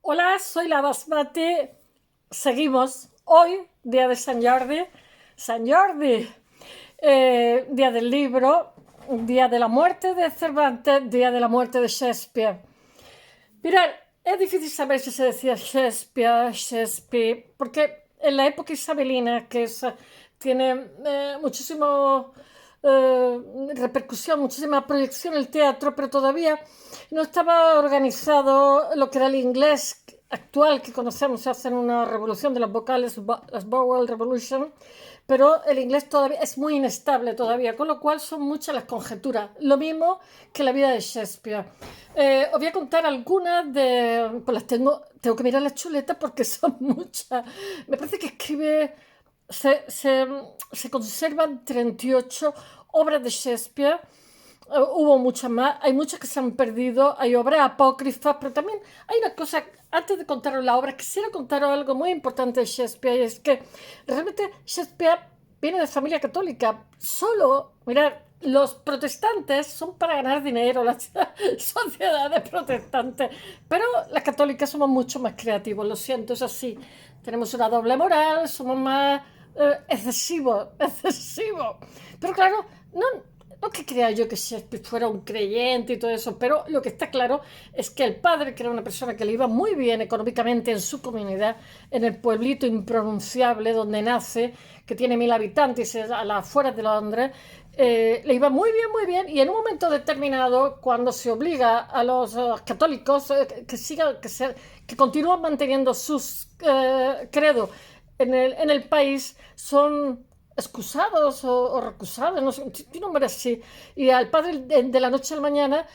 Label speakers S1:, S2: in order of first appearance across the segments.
S1: Hola, soy la Basmati. Seguimos hoy, día de San Jordi. San Jordi, día del libro, día de la muerte de Cervantes, día de la muerte de Shakespeare. Mirad, es difícil saber si se decía Shakespeare, Shakespeare, porque en la época isabelina, tiene muchísimo repercusión, muchísima proyección el teatro, pero todavía no estaba organizado lo que era el inglés actual que conocemos. Se hace una revolución de las vocales, las vowel revolution, pero el inglés todavía es muy inestable todavía, con lo cual son muchas las conjeturas. Lo mismo que la vida de Shakespeare. Os voy a contar algunas de... Pues las tengo que mirar las chuletas porque son muchas. Me parece que escribe... Se, se, se conservan 38 obras de Shakespeare. Hubo muchas más, hay muchas que se han perdido, hay obras apócrifas, pero también hay una cosa, antes de contaros la obra, quisiera contaros algo muy importante de Shakespeare, y es que realmente Shakespeare viene de familia católica. Solo, mirad, los protestantes son para ganar dinero, las sociedades protestantes, pero las católicas somos mucho más creativos, lo siento, es así. Tenemos una doble moral, somos más excesivos, excesivos. Pero claro, no que crea yo que Shakespeare fuera un creyente y todo eso, pero lo que está claro es que el padre, que era una persona que le iba muy bien económicamente en su comunidad, en el pueblito impronunciable donde nace, que tiene 1000 habitantes a las afueras de Londres, le iba muy bien, y en un momento determinado, cuando se obliga a los católicos que continúan manteniendo sus credos en el país, son excusados o recusados, no sé, un nombre así. Y al padre de la noche a la mañana,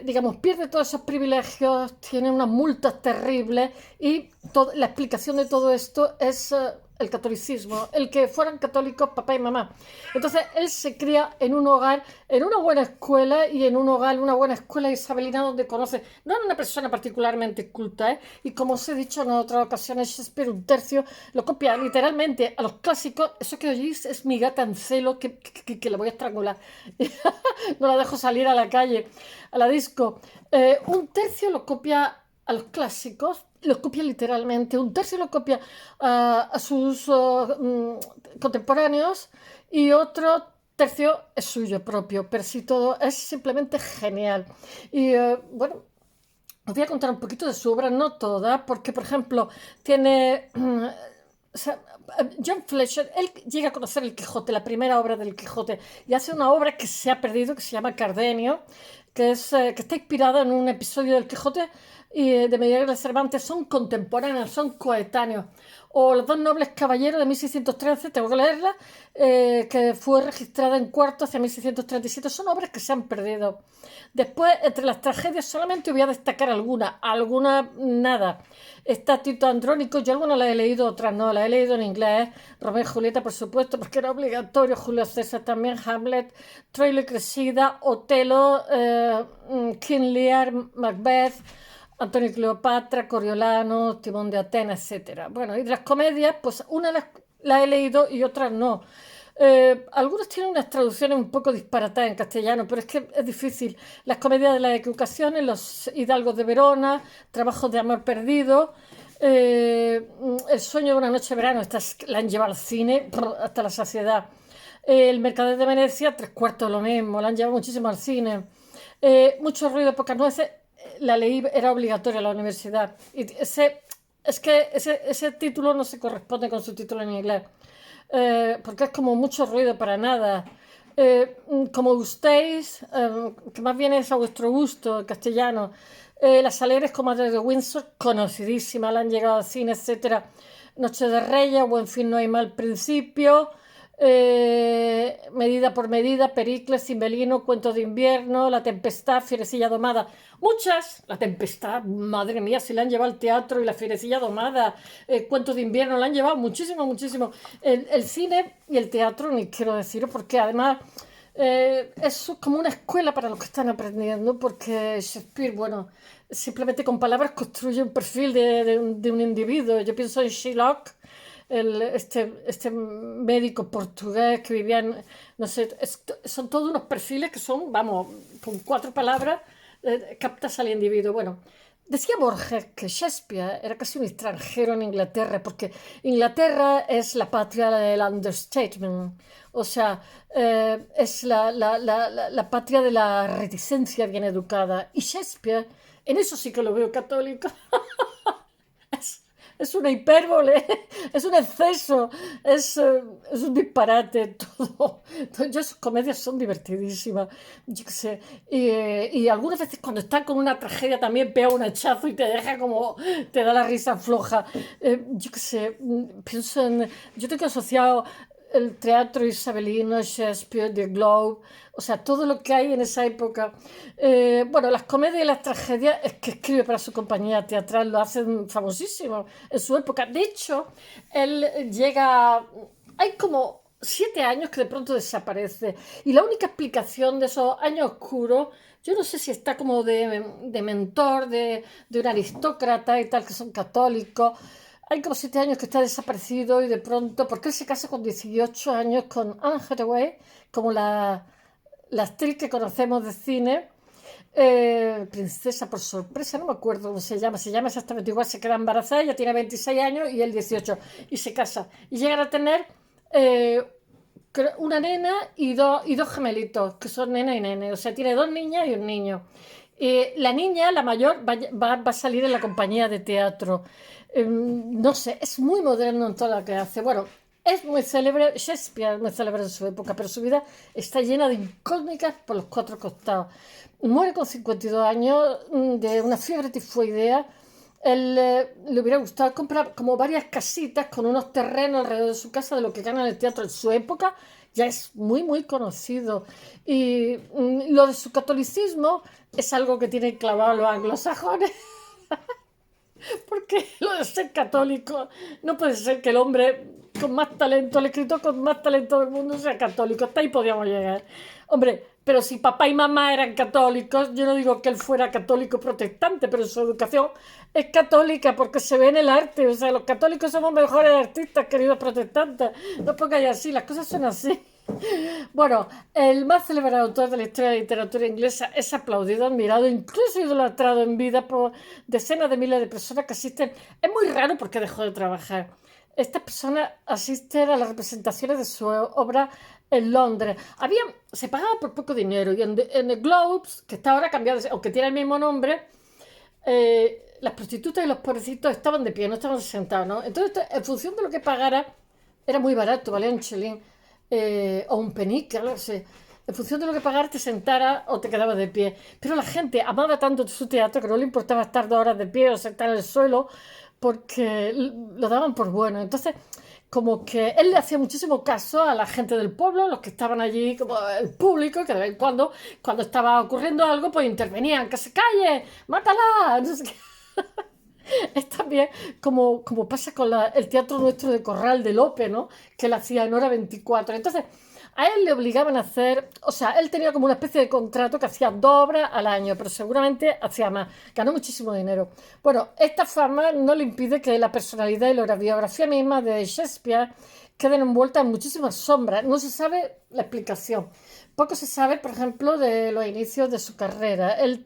S1: digamos, pierde todos esos privilegios, tiene unas multas terribles, y la explicación de todo esto es el catolicismo, el que fueran católicos papá y mamá. Entonces él se cría en un hogar, en una buena escuela, y en un hogar, una buena escuela isabelina donde conoce, no era una persona particularmente culta, y como os he dicho en otras ocasiones, Shakespeare un tercio lo copia literalmente a los clásicos. Eso que oís es mi gata en celo que la voy a estrangular. No la dejo salir a la calle, a la disco. Un tercio lo copia a los clásicos, los copia literalmente, un tercio lo copia a sus contemporáneos, y otro tercio es suyo propio, pero sí, todo es simplemente genial. Y bueno, os voy a contar un poquito de su obra, no toda, porque por ejemplo tiene... O sea, John Fletcher, él llega a conocer el Quijote, la primera obra del Quijote, y hace una obra que se ha perdido, que se llama Cardenio, que está inspirada en un episodio del Quijote y de Miguel de Cervantes. Son contemporáneos, son coetáneos. O Los dos nobles caballeros de 1613, tengo que leerla, que fue registrada en cuarto hacia 1637. Son obras que se han perdido. Después, entre las tragedias, solamente voy a destacar alguna nada. Está Tito Andrónico, yo algunas las he leído, otras no, las he leído en inglés. Romeo y Julieta, por supuesto, porque era obligatorio. Julio César también, Hamlet, Troilo y Cressida, Otelo, King Lear, Macbeth, Antonio y Cleopatra, Coriolano, Timón de Atenas, etcétera. Bueno, y de las comedias, pues una las he leído y otras no. Algunos tienen unas traducciones un poco disparatadas en castellano, pero es que es difícil. Las comedias de las equivocaciones, Los Hidalgos de Verona, Trabajos de amor perdido, El sueño de una noche de verano, estas la han llevado al cine hasta la saciedad. El Mercader de Venecia, tres cuartos de lo mismo, la han llevado muchísimo al cine. Mucho ruido, pocas nueces, la leí, era obligatoria en la universidad. Y ese título no se corresponde con su título en inglés, porque es como mucho ruido para nada. Como gustéis, que más bien es a vuestro gusto, en castellano. Las Alegres Comadres de Windsor, conocidísima, la han llegado al cine, etcétera. Noche de Reyes, Buen fin no hay mal principio, Medida por medida, Pericles, Cimbelino, Cuentos de invierno, La tempestad, Fierecilla domada. Muchas, La tempestad, madre mía, si la han llevado al teatro, y La fierecilla domada, Cuentos de invierno, la han llevado muchísimo, muchísimo. El cine y el teatro, ni quiero deciros, porque además es como una escuela para los que están aprendiendo, porque Shakespeare, bueno, simplemente con palabras construye un perfil de un individuo. Yo pienso en Shylock, este médico portugués que vivía en, no sé, son todos unos perfiles que son, vamos, con cuatro palabras captas al individuo. Bueno, Decía Borges que Shakespeare era casi un extranjero en Inglaterra, porque Inglaterra es la patria del understatement, o sea, es la patria de la reticencia bien educada. Y Shakespeare, en eso sí que lo veo católico. Es una hipérbole, es un exceso, es un disparate todo. Yo, sus comedias son divertidísimas, yo qué sé. Y algunas veces cuando están con una tragedia también pega un hachazo y te deja como, te da la risa floja. Yo qué sé, pienso en, yo tengo asociado el teatro isabelino, Shakespeare, The Globe, o sea, todo lo que hay en esa época. Bueno, las comedias y las tragedias es que escribe para su compañía teatral, lo hacen famosísimo en su época. De hecho, él llega, hay como 7 años que de pronto desaparece y la única explicación de esos años oscuros, yo no sé si está como de mentor de un aristócrata y tal, que son católicos. Hay como 7 años que está desaparecido y de pronto, porque él se casa con 18 años con Anne Hathaway, como la actriz que conocemos de cine, Princesa por sorpresa, no me acuerdo cómo se llama exactamente igual, se queda embarazada, ella tiene 26 años y él 18, y se casa. Y llegan a tener eh, una nena y dos gemelitos, que son nena y nene, o sea, tiene dos niñas y un niño. La niña, la mayor, va a salir en la compañía de teatro. No sé, es muy moderno en todo lo que hace. Bueno, es muy célebre, Shakespeare es muy célebre en su época, pero su vida está llena de incógnitas por los cuatro costados. Muere con 52 años de una fiebre tifoidea. Él le hubiera gustado comprar como varias casitas con unos terrenos alrededor de su casa de lo que gana en el teatro en su época. Ya es muy, muy conocido. Y lo de su catolicismo es algo que tienen clavado los anglosajones. Porque lo de ser católico, no puede ser que el hombre con más talento, el escritor con más talento del mundo sea católico. Hasta ahí podíamos llegar. Hombre, pero si papá y mamá eran católicos, yo no digo que él fuera católico protestante, pero su educación es católica porque se ve en el arte. O sea, los católicos somos mejores artistas, queridos protestantes. No pongáis así, las cosas son así. Bueno, el más celebrado autor de la historia de la literatura inglesa es aplaudido, admirado, incluso idolatrado en vida por decenas de miles de personas que asisten. Es muy raro porque dejó de trabajar. Estas personas asisten a las representaciones de su obra en Londres. Se pagaba por poco dinero y en el Globes, que está ahora cambiado, aunque tiene el mismo nombre, las prostitutas y los pobrecitos estaban de pie, no estaban sentados, ¿no? Entonces, en función de lo que pagara, era muy barato, valía un chelín o un penique, no sé. En función de lo que pagara, te sentara o te quedabas de pie. Pero la gente amaba tanto su teatro que no le importaba estar 2 horas de pie o sentar en el suelo porque lo daban por bueno. Entonces, como que él le hacía muchísimo caso a la gente del pueblo, los que estaban allí, como el público, que de vez en cuando estaba ocurriendo algo, pues intervenían, que se calle, mátala, no sé qué. Es también como pasa con el teatro nuestro de Corral de Lope, ¿no? Que él hacía en Hora 24. Entonces, a él le obligaban a hacer, o sea, él tenía como una especie de contrato que hacía 2 obras al año, pero seguramente hacía más. Ganó muchísimo dinero. Bueno, esta fama no le impide que la personalidad y la biografía misma de Shakespeare queden envueltas en muchísimas sombras. No se sabe la explicación. Poco se sabe, por ejemplo, de los inicios de su carrera. Él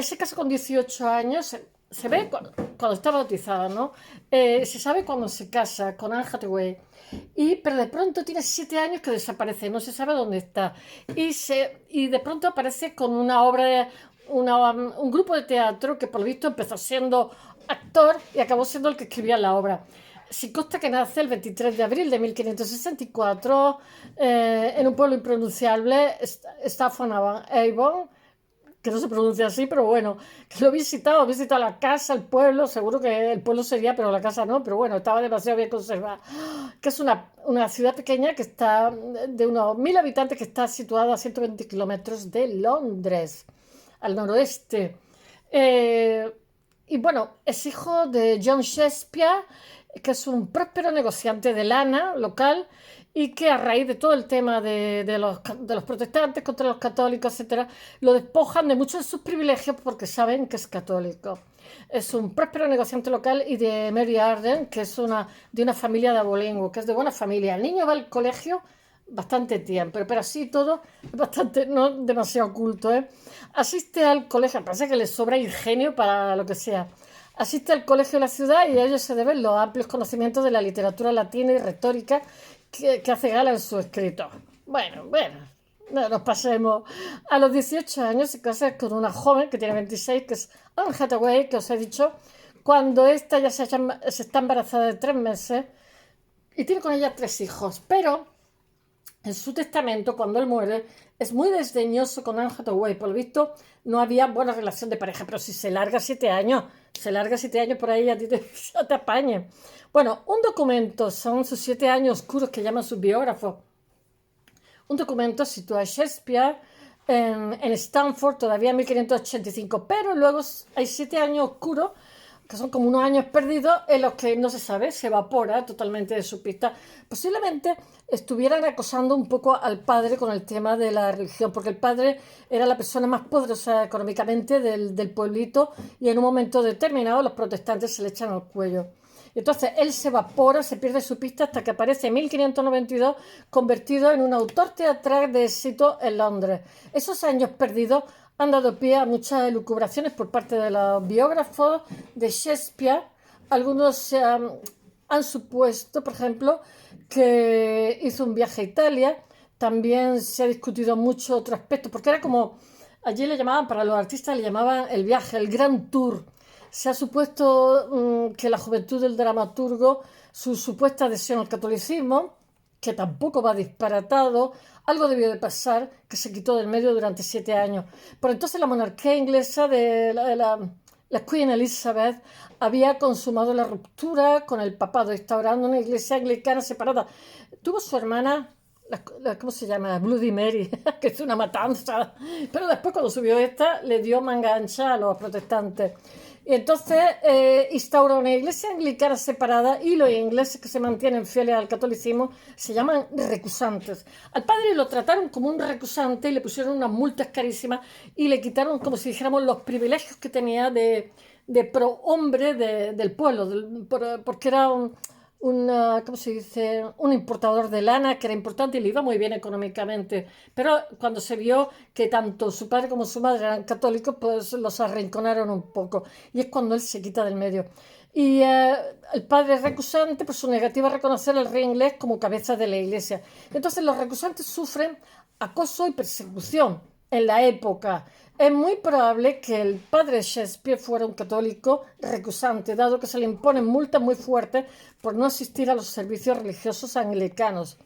S1: se casa con 18 años, se ve cuando está bautizada, ¿no? Se sabe cuando se casa con Anne Hathaway. Pero de pronto tiene 7 años que desaparece, no se sabe dónde está. Y de pronto aparece con una obra, un grupo de teatro que por lo visto empezó siendo actor y acabó siendo el que escribía la obra. Sí consta que nace el 23 de abril de 1564 en un pueblo impronunciable, Stafford-on-Avon, que no se pronuncia así, pero bueno, que lo he visitado la casa, el pueblo, seguro que el pueblo sería, pero la casa no, pero bueno, estaba demasiado bien conservada. Que es una ciudad pequeña que está de unos 1000 habitantes, que está situada a 120 kilómetros de Londres, al noroeste. Eh, y bueno, es hijo de John Shakespeare, que es un próspero negociante de lana local y que a raíz de todo el tema de los protestantes contra los católicos, etcétera, lo despojan de muchos de sus privilegios porque saben que es católico. Es un próspero negociante local y de Mary Arden, que es de una familia de abolengo, que es de buena familia. El niño va al colegio bastante tiempo, pero así todo es bastante, no demasiado culto, ¿eh? Asiste al colegio, parece que le sobra ingenio para lo que sea. Asiste al colegio de la ciudad y a ello se deben los amplios conocimientos de la literatura latina y retórica que hace gala en su escrito. Bueno, no nos pasemos. A los 18 años se casa con una joven que tiene 26, que es Anne Hathaway, que os he dicho, cuando esta ya se está embarazada de 3 meses y tiene con ella 3 hijos. Pero en su testamento, cuando él muere, es muy desdeñoso con Anne Hathaway. Por lo visto, no había buena relación de pareja, pero si se larga 7 años, por ahí, a ti te apañe. Bueno, un documento, son sus 7 años oscuros que llaman sus biógrafos. Un documento sitúa a Shakespeare en Stanford todavía en 1585, pero luego hay 7 años oscuros, que son como unos años perdidos, en los que no se sabe, se evapora totalmente de su pista. Posiblemente estuvieran acosando un poco al padre con el tema de la religión, porque el padre era la persona más poderosa económicamente del pueblito y en un momento determinado los protestantes se le echan al cuello. Entonces él se evapora, se pierde su pista hasta que aparece en 1592 convertido en un autor teatral de éxito en Londres. Esos años perdidos han dado pie a muchas elucubraciones por parte de los biógrafos de Shakespeare. Algunos han supuesto, por ejemplo, que hizo un viaje a Italia. También se ha discutido mucho otro aspecto, porque era como, allí le llamaban, para los artistas le llamaban el viaje, el Grand Tour. Se ha supuesto que la juventud del dramaturgo, su supuesta adhesión al catolicismo, que tampoco va disparatado, algo debió de pasar, que se quitó del medio durante 7 años. Por entonces la monarquía inglesa de la Queen Elizabeth había consumado la ruptura con el papado, instaurando una iglesia anglicana separada. Tuvo su hermana, ¿cómo se llama? Bloody Mary, que es una matanza. Pero después, cuando subió esta, le dio manga ancha a los protestantes. Y entonces instaura una iglesia anglicana separada y los ingleses que se mantienen fieles al catolicismo se llaman recusantes. Al padre lo trataron como un recusante y le pusieron unas multas carísimas y le quitaron, como si dijéramos, los privilegios que tenía de prohombre del pueblo, porque era ¿cómo se dice? Un importador de lana que era importante y le iba muy bien económicamente. Pero cuando se vio que tanto su padre como su madre eran católicos, pues los arrinconaron un poco. Y es cuando él se quita del medio. Y el padre es recusante por su negativa a reconocer al rey inglés como cabeza de la iglesia. Entonces los recusantes sufren acoso y persecución en la época. Es muy probable que el padre Shakespeare fuera un católico recusante, dado que se le imponen multas muy fuertes por no asistir a los servicios religiosos anglicanos.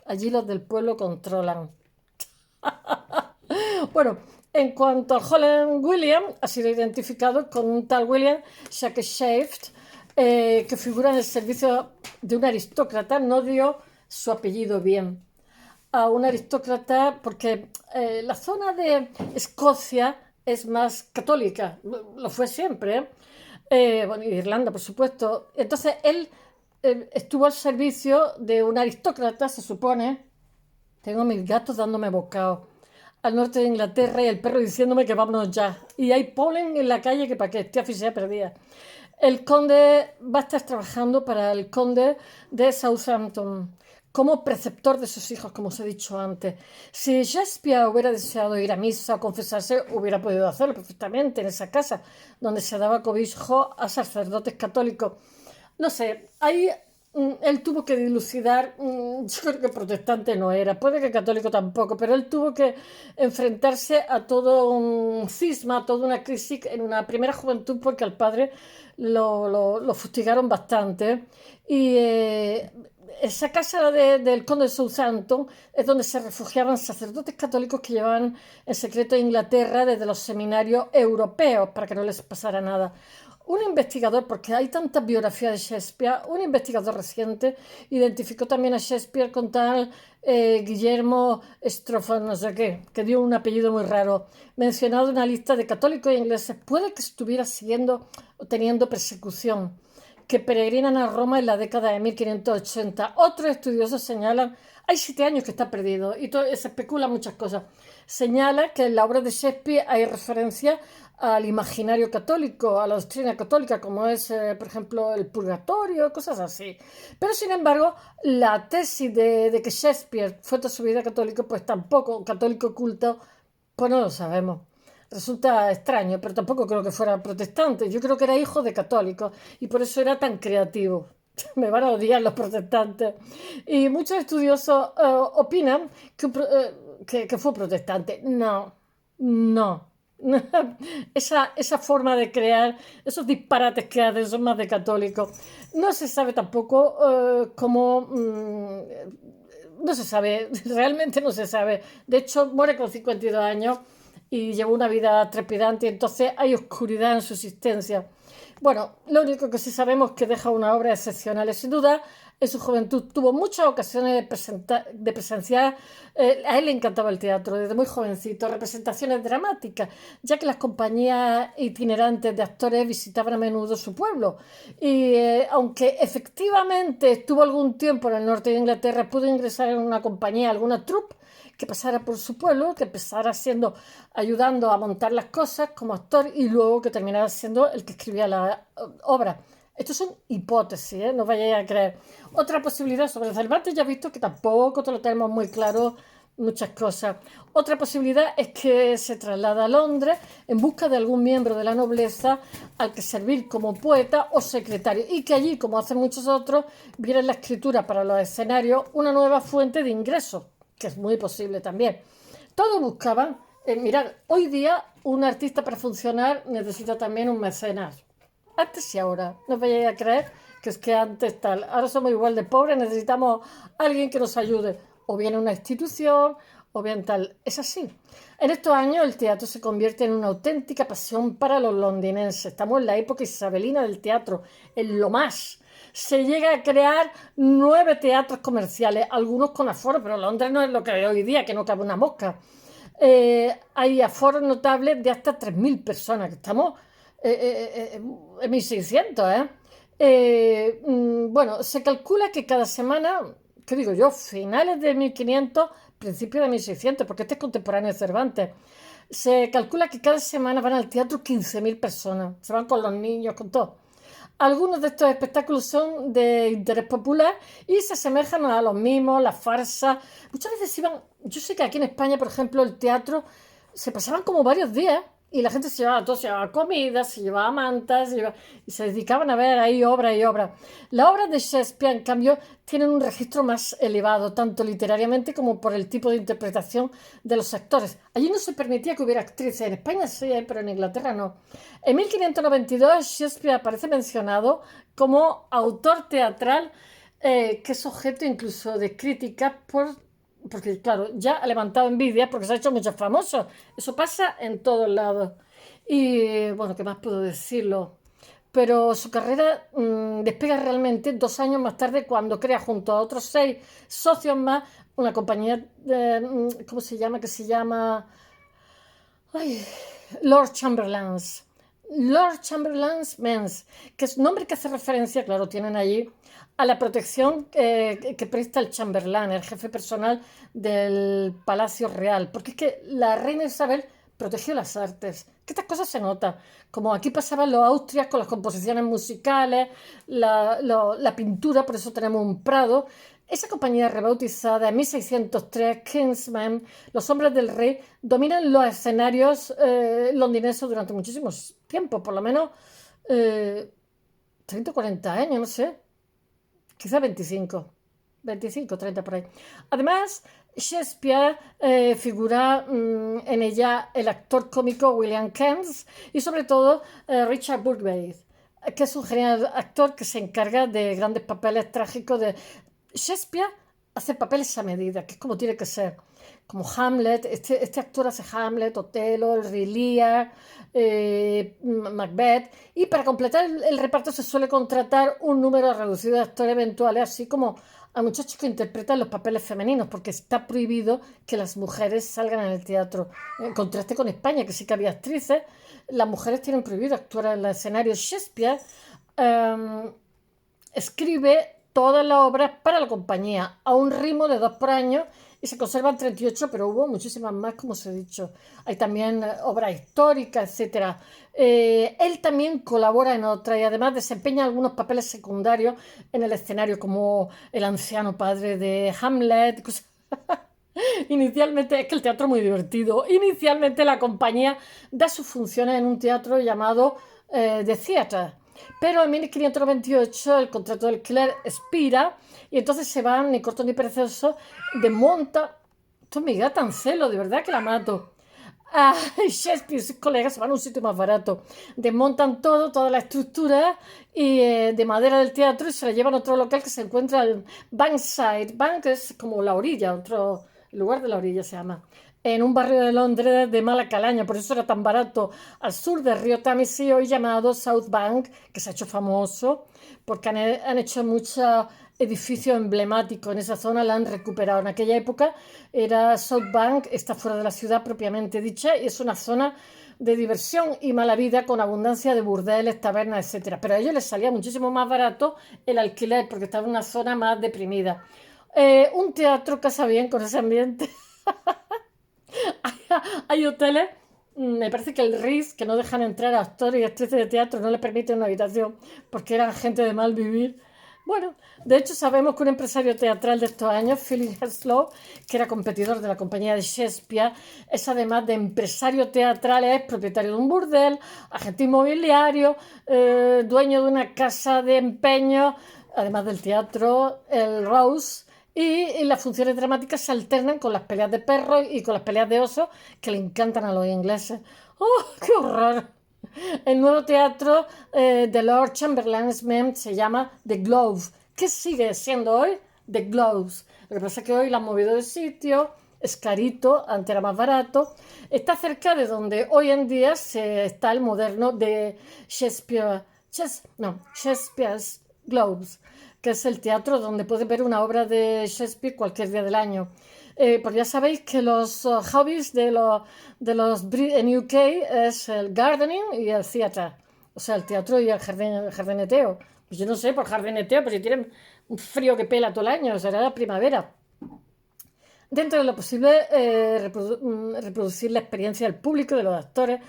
S1: Allí los del pueblo controlan. Bueno, en cuanto a Holland William, ha sido identificado con un tal William Shakespeare, que figura en el servicio de un aristócrata, no dio su apellido bien. A un aristócrata, porque la zona de Escocia es más católica, lo fue siempre, bueno, Irlanda, por supuesto. Entonces él estuvo al servicio de un aristócrata, se supone. Tengo mis gatos dándome bocado al norte de Inglaterra y el perro diciéndome que vámonos ya. Y hay polen en la calle que para que esté aficionada perdida. El conde va a estar trabajando para el conde de Southampton como preceptor de sus hijos, como os he dicho antes. Si Shakespeare hubiera deseado ir a misa o confesarse, hubiera podido hacerlo perfectamente en esa casa, donde se daba cobijo a sacerdotes católicos. No sé, ahí él tuvo que dilucidar, yo creo que protestante no era, puede que católico tampoco, pero él tuvo que enfrentarse a todo un cisma, a toda una crisis en una primera juventud, porque al padre lo fustigaron bastante. Y esa casa del conde de Southampton es donde se refugiaban sacerdotes católicos que llevaban en secreto a Inglaterra desde los seminarios europeos para que no les pasara nada. Un investigador, porque hay tantas biografías de Shakespeare, un investigador reciente identificó también a Shakespeare con tal Guillermo Strofford, no sé qué, que dio un apellido muy raro, mencionado en una lista de católicos ingleses. Puede que estuviera siguiendo o teniendo persecución. que peregrinan a Roma en la década de 1580. Otros estudiosos señalan, hay 7 años que está perdido y se especula muchas cosas. Señala que en la obra de Shakespeare hay referencia al imaginario católico, a la doctrina católica, como es, por ejemplo, el purgatorio, cosas así. Pero, sin embargo, la tesis de que Shakespeare fue toda su vida católico, pues tampoco, católico oculto, pues no lo sabemos. Resulta extraño, pero tampoco creo que fuera protestante. Yo creo que era hijo de católicos y por eso era tan creativo. Me van a odiar los protestantes. Y muchos estudiosos opinan que fue protestante. No, no. Esa forma de crear, esos disparates que hacen son más de católicos. No se sabe tampoco cómo... no se sabe, realmente no se sabe. De hecho, muere con 52 años y llevó una vida trepidante, y entonces hay oscuridad en su existencia. Bueno, lo único que sí sabemos es que deja una obra excepcional. Sin duda, en su juventud tuvo muchas ocasiones de presenciar, a él le encantaba el teatro desde muy jovencito, representaciones dramáticas, ya que las compañías itinerantes de actores visitaban a menudo su pueblo. Y aunque efectivamente estuvo algún tiempo en el norte de Inglaterra, pudo ingresar en una compañía, alguna troupe, que pasara por su pueblo, que empezara ayudando a montar las cosas como actor y luego que terminara siendo el que escribía la obra. Estos son hipótesis, ¿eh? No vayáis a creer. Otra posibilidad sobre Cervantes, ya he visto que tampoco te lo tenemos muy claro muchas cosas. Otra posibilidad es que se traslada a Londres en busca de algún miembro de la nobleza al que servir como poeta o secretario y que allí, como hacen muchos otros, viera en la escritura para los escenarios una nueva fuente de ingresos, que es muy posible también. Todos buscaban, mirad, hoy día un artista para funcionar necesita también un mecenas. Antes y ahora, no vayáis a creer que es que antes tal. Ahora somos igual de pobres, necesitamos a alguien que nos ayude. O bien una institución, o bien tal. Es así. En estos años el teatro se convierte en una auténtica pasión para los londinenses. Estamos en la época isabelina del teatro, en lo más. Se llega a crear 9 teatros comerciales, algunos con aforo, pero Londres no es lo que es hoy día, que no cabe una mosca. Hay aforos notables de hasta 3.000 personas, que estamos en 1600, ¿eh? Bueno, se calcula que cada semana, ¿qué digo yo? Finales de 1500, principios de 1600, porque este es contemporáneo de Cervantes. Se calcula que cada semana van al teatro 15.000 personas, se van con los niños, con todo. Algunos de estos espectáculos son de interés popular y se asemejan a los mimos, las farsas. Muchas veces iban, yo sé que aquí en España, por ejemplo, el teatro se pasaban como varios días y la gente se llevaba todo, se llevaba comida, se llevaba mantas, y se dedicaban a ver ahí obra y obra. Las obras de Shakespeare, en cambio, tienen un registro más elevado, tanto literariamente como por el tipo de interpretación de los actores. Allí no se permitía que hubiera actrices, en España sí, pero en Inglaterra no. En 1592 Shakespeare aparece mencionado como autor teatral, que es objeto incluso de críticas porque claro, ya ha levantado envidia porque se ha hecho mucho famoso. Eso pasa en todos lados. Y bueno, ¿qué más puedo decirlo? Pero su carrera despega realmente 2 años más tarde cuando crea junto a otros 6 socios más una compañía, ¿cómo se llama? Que se llama ay, Lord Chamberlain's. Lord Chamberlain's Men's, que es nombre que hace referencia, claro, tienen allí, a la protección que presta el Chamberlain, el jefe personal del Palacio Real, porque es que la reina Isabel protegió las artes, que estas cosas se notan, como aquí pasaban los Austrias con las composiciones musicales, la pintura, por eso tenemos un Prado. Esa compañía rebautizada en 1603, Kingsmen, los hombres del rey, dominan los escenarios londinenses durante muchísimos tiempo, por lo menos 30 o 40 años, no sé, quizá 25, 30 por ahí. Además, Shakespeare figura en ella el actor cómico William Kent y sobre todo Richard Burbace, que es un genial actor que se encarga de grandes papeles trágicos. Shakespeare hace papeles a medida, que es como tiene que ser. Como Hamlet, este actor hace Hamlet, Otelo, el Rey Lear, Macbeth, y para completar el reparto se suele contratar un número reducido de actores eventuales, así como a muchachos que interpretan los papeles femeninos, porque está prohibido que las mujeres salgan en el teatro. En contraste con España, que sí que había actrices, las mujeres tienen prohibido actuar en el escenario. Shakespeare escribe todas las obras para la compañía a un ritmo de 2 por año y se conservan 38, pero hubo muchísimas más, como os he dicho. Hay también obras históricas, etcétera. Él también colabora en otras y además desempeña algunos papeles secundarios en el escenario, como el anciano padre de Hamlet. Inicialmente, es que el teatro es muy divertido. Inicialmente la compañía da sus funciones en un teatro llamado The Theatre. Pero en 1598 el contrato del alquiler expira y entonces se van, ni corto ni perezoso, desmonta. Esto es mi gata Ancelo, de verdad que la mato. Shakespeare y sus colegas se van a un sitio más barato. Desmontan todo, toda la estructura y, de madera del teatro y se la llevan a otro local que se encuentra en Bankside. Bank es como la orilla, otro lugar de la orilla se llama. En un barrio de Londres de mala calaña, por eso era tan barato, al sur del río Támesis, hoy llamado South Bank, que se ha hecho famoso porque han hecho muchos edificios emblemáticos en esa zona, la han recuperado. En aquella época era South Bank, está fuera de la ciudad propiamente dicha y es una zona de diversión y mala vida con abundancia de burdeles, tabernas, etcétera. Pero a ellos les salía muchísimo más barato el alquiler porque estaba en una zona más deprimida. Un teatro casa bien con ese ambiente. Hay hoteles, me parece que el Ritz, que no dejan entrar a actores y actrices de teatro, no les permiten una habitación porque eran gente de mal vivir. Bueno, de hecho sabemos que un empresario teatral de estos años, Philip Henslowe, que era competidor de la compañía de Shakespeare, es además de empresario teatral, es propietario de un burdel, agente inmobiliario, dueño de una casa de empeño, además del teatro, el Rose, y las funciones dramáticas se alternan con las peleas de perros y con las peleas de osos que le encantan a los ingleses. ¡Oh, qué horror! El nuevo teatro de Lord Chamberlain's Mint se llama The Globe. ¿Qué sigue siendo hoy? The Globes. Lo que pasa es que hoy lo han movido de sitio, es carito, antes era más barato. Está cerca de donde hoy en día está el moderno de Shakespeare's Globes, que es el teatro donde puedes ver una obra de Shakespeare cualquier día del año. Pues ya sabéis que los hobbies en UK es el gardening y el theatre, o sea, el teatro y el jardineteo. Pues yo no sé, por jardineteo, pues si tienen un frío que pela todo el año, será la primavera. Dentro de lo posible, reproducir la experiencia del público, de los actores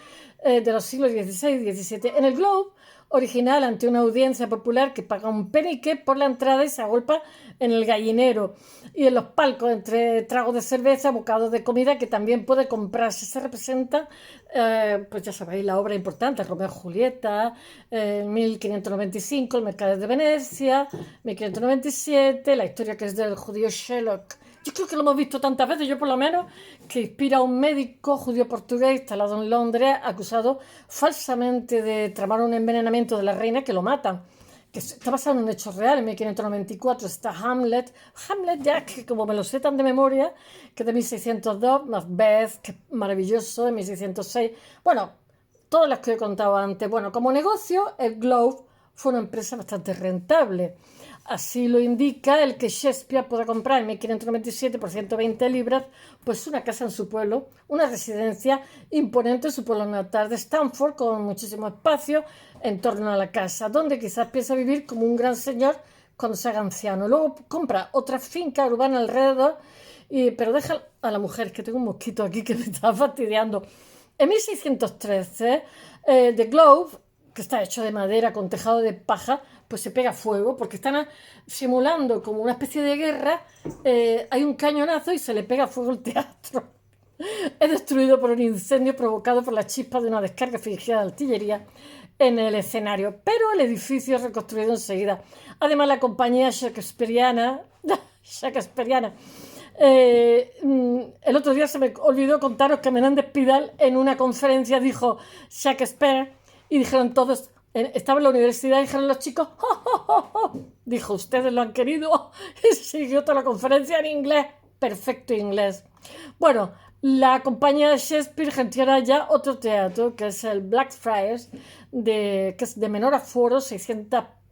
S1: de los siglos XVI y XVII. En el Globe original, ante una audiencia popular que paga un penique por la entrada y se agolpa en el gallinero y en los palcos entre tragos de cerveza, bocados de comida que también puede comprarse. Se representa, pues ya sabéis, la obra importante, Romeo y Julieta, 1595, el Mercader de Venecia, 1597, la historia que es del judío Sherlock. Yo creo que lo hemos visto tantas veces, yo por lo menos, que inspira a un médico judío portugués instalado en Londres, acusado falsamente de tramar un envenenamiento de la reina, que lo matan. Que está basado en un hecho real. En 1594 está Hamlet. Hamlet, ya que como me lo sé tan de memoria, que es de 1602, Macbeth, que es maravilloso, de 1606. Bueno, todas las que he contado antes. Bueno, como negocio, el Globe fue una empresa bastante rentable. Así lo indica el que Shakespeare pueda comprar en 1597 por 120 libras, pues una casa en su pueblo, una residencia imponente en su pueblo natal de Stamford, con muchísimo espacio en torno a la casa, donde quizás piensa vivir como un gran señor cuando se haga anciano. Luego compra otra finca urbana alrededor, pero deja a la mujer, que tengo un mosquito aquí que me está fastidiando. En 1613, The Globe, que está hecho de madera con tejado de paja, pues se pega fuego, porque están simulando como una especie de guerra, hay un cañonazo y se le pega fuego al teatro. Es destruido por un incendio provocado por la chispa de una descarga fingida de artillería en el escenario, pero el edificio es reconstruido enseguida. Además, la compañía shakespeariana el otro día se me olvidó contaros que Menéndez Pidal en una conferencia dijo Shakespeare y dijeron todos, estaba en la universidad y dijeron los chicos, ¡oh, oh, oh, oh! Dijo, ustedes lo han querido, y siguió toda la conferencia en inglés, perfecto inglés. Bueno, la compañía de Shakespeare gestiona ya otro teatro, que es el Blackfriars, que es de menor aforo,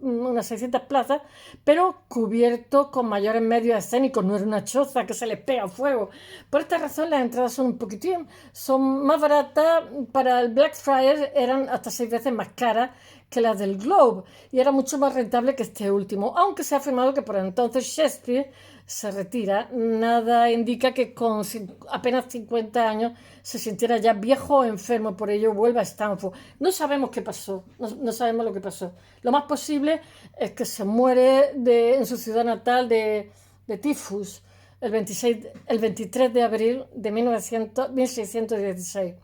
S1: unas 600 plazas, pero cubierto con mayores medios escénicos. No era una choza que se les pega fuego. Por esta razón las entradas son más baratas. Para el Blackfriars eran hasta 6 veces más caras que las del Globe y era mucho más rentable que este último, aunque se ha afirmado que por entonces Shakespeare se retira. Nada indica que con apenas 50 años se sintiera ya viejo o enfermo, por ello vuelve a Stanford. No sabemos qué pasó, no sabemos lo que pasó. Lo más posible es que se muere en su ciudad natal de tifus el 23 de abril de 1616.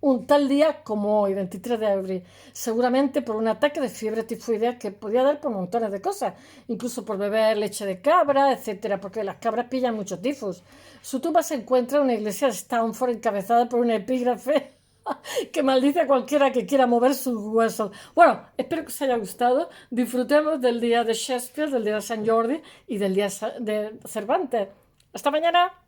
S1: Un tal día como hoy, 23 de abril, seguramente por un ataque de fiebre tifoidea que podía dar por montones de cosas, incluso por beber leche de cabra, etcétera, porque las cabras pillan mucho tifus. Su tumba se encuentra en una iglesia de Stanford encabezada por un epígrafe que maldice a cualquiera que quiera mover sus huesos. Bueno, espero que os haya gustado. Disfrutemos del día de Shakespeare, del día de San Jordi y del día de Cervantes. ¡Hasta mañana!